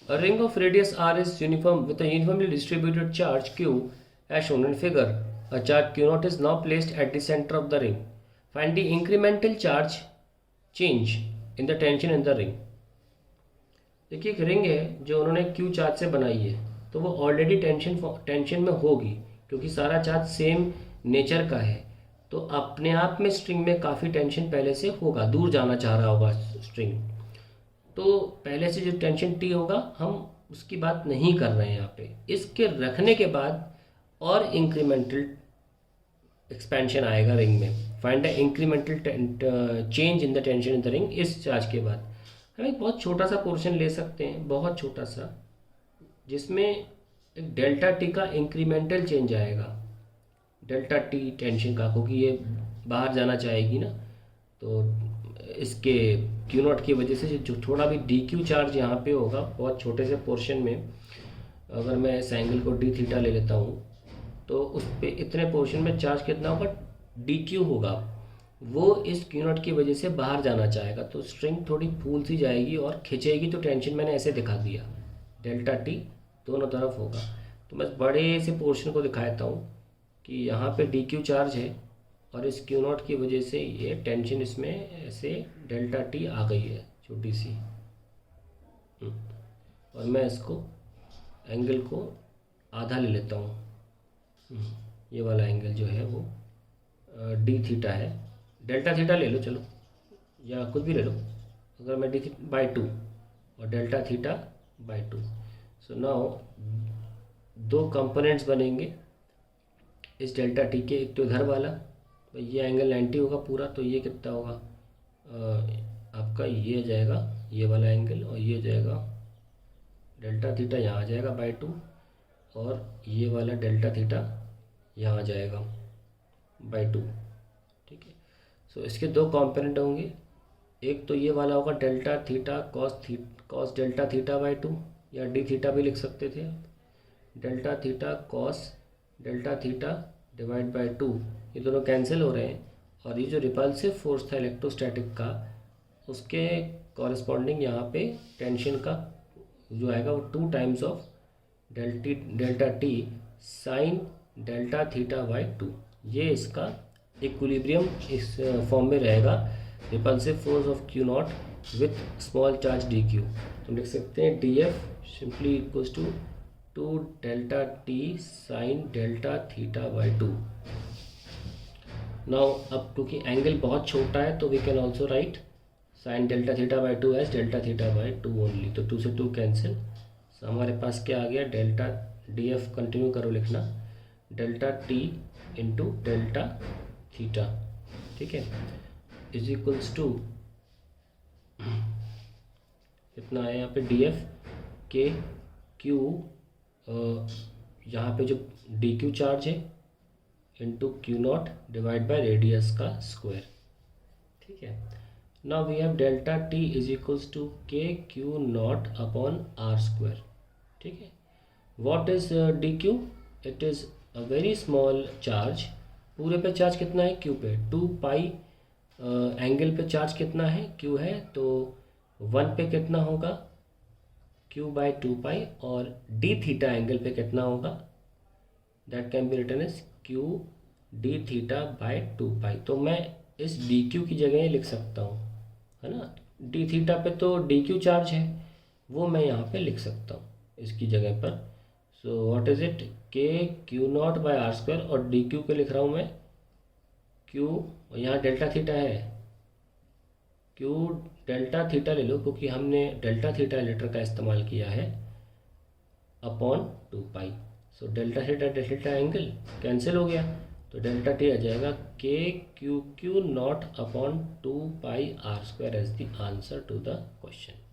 A ring of radius r is uniform with a uniformly distributed charge q as shown in figure. A charge q naught is now placed at the center of the ring. Find the incremental charge change in the tension in the ring. देखिए एक ring है जो उन्होंने Q charge से बनाई है, तो वो ऑलरेडी टेंशन में होगी क्योंकि सारा चार्ज सेम नेचर का है। तो अपने आप में स्ट्रिंग में काफ़ी टेंशन पहले से होगा, दूर जाना चाह रहा होगा स्ट्रिंग। तो पहले से जो टेंशन टी होगा हम उसकी बात नहीं कर रहे हैं यहाँ पे। इसके रखने के बाद और इंक्रीमेंटल एक्सपेंशन आएगा रिंग में। Find the incremental change in the tension in the ring. इस चार्ज के बाद हम एक बहुत छोटा सा पोर्शन ले सकते हैं, बहुत छोटा सा, जिसमें एक डेल्टा टी का इंक्रीमेंटल चेंज आएगा। डेल्टा टी टेंशन का, क्योंकि ये बाहर जाना चाहेगी ना, तो इसके क्यू नॉट की वजह से जो थोड़ा भी डी क्यू चार्ज यहाँ पे होगा बहुत छोटे से पोर्शन में। अगर मैं इस एंगल को डी थीटा ले लेता हूँ तो उस पे इतने पोर्शन में चार्ज कितना होगा, डी क्यू होगा। वो इस क्यू नॉट की वजह से बाहर जाना चाहेगा, तो स्ट्रिंग थोड़ी फूल सी जाएगी और खिंचेगी। तो टेंशन मैंने ऐसे दिखा दिया, डेल्टा टी दोनों तरफ होगा। तो मैं बड़े से पोर्शन को दिखाता हूँ कि यहाँ पे डी क्यू चार्ज है और इस क्यू नॉट की वजह से ये टेंशन इसमें ऐसे डेल्टा टी आ गई है छोटी सी। और मैं इसको एंगल को आधा ले लेता हूँ। ये वाला एंगल जो है वो डी थीटा है। डेल्टा थीटा ले लो चलो, या कुछ भी ले लो। अगर मैं डी थीटा बाई 2 और delta theta by 2, so now दो कंपोनेंट्स बनेंगे इस डेल्टा टी के। एक तो इधर वाला, तो ये एंगल 90 होगा पूरा, तो ये कितना होगा आपका, ये आ जाएगा ये वाला एंगल, और ये जाएगा डेल्टा थीटा यहाँ आ जाएगा बाई 2, और ये वाला डेल्टा थीटा यहाँ आ जाएगा बाई 2। ठीक है, सो इसके दो कंपोनेंट होंगे। एक तो ये वाला होगा delta theta cos delta theta by 2, या डी थीटा भी लिख सकते थे आप। Delta theta cos delta theta divide by 2, ये दोनों कैंसिल हो रहे हैं। और ये जो रिपल्सिव फोर्स था इलेक्ट्रोस्टैटिक का, उसके कॉरस्पॉन्डिंग यहाँ पे टेंशन का जो आएगा वो 2 times of delta T sine delta theta by 2। ये इसका इक्विलिब्रियम इस फॉर्म में रहेगा, repulsive force of Q naught with small charge D Q. तो लिख सकते हैं D F simply equals to 2 delta T sine delta theta by 2। Now अब क्योंकि एंगल बहुत छोटा है तो we can also write sine delta theta by 2 as delta theta by 2 only. तो 2 से 2 कैंसिल, तो हमारे पास क्या आ गया, डेल्टा डी एफ कंटिन्यू करो लिखना, delta T into delta theta. ठीक है, इज इक्वल्स टू कितना है यहाँ पे डी एफ के क्यू, यहाँ पे जो डी क्यू चार्ज है into Q naught divide by radius का स्क्वायर। ठीक है, now we have delta T is equals to K Q naught upon R square. ठीक है, what is D Q, it is a very small charge. पूरे पे charge कितना है, Q पे 2 पाई, एंगल पे चार्ज कितना है, क्यू है, तो 1 पे कितना होगा, क्यू बाई 2 पाई, और डी थीटा एंगल पे कितना होगा, that can be written as Q D theta by 2 pi. तो मैं इस डी क्यू की जगह लिख सकता हूँ, है ना। डी थीटा पे तो डी क्यू चार्ज है, वो मैं यहाँ पे लिख सकता हूँ इसकी जगह पर। So what is it, K Q naught by R square, और डी क्यू पे लिख रहा हूँ मैं क्यू, और यहाँ डेल्टा थीटा है, क्यू डेल्टा थीटा ले लो क्योंकि हमने डेल्टा थीटा लेटर का इस्तेमाल किया है, upon 2 pi. So delta theta angle cancel हो गया, तो डेल्टा टी आ जाएगा K Q naught upon 2 pi R square as the answer to the question.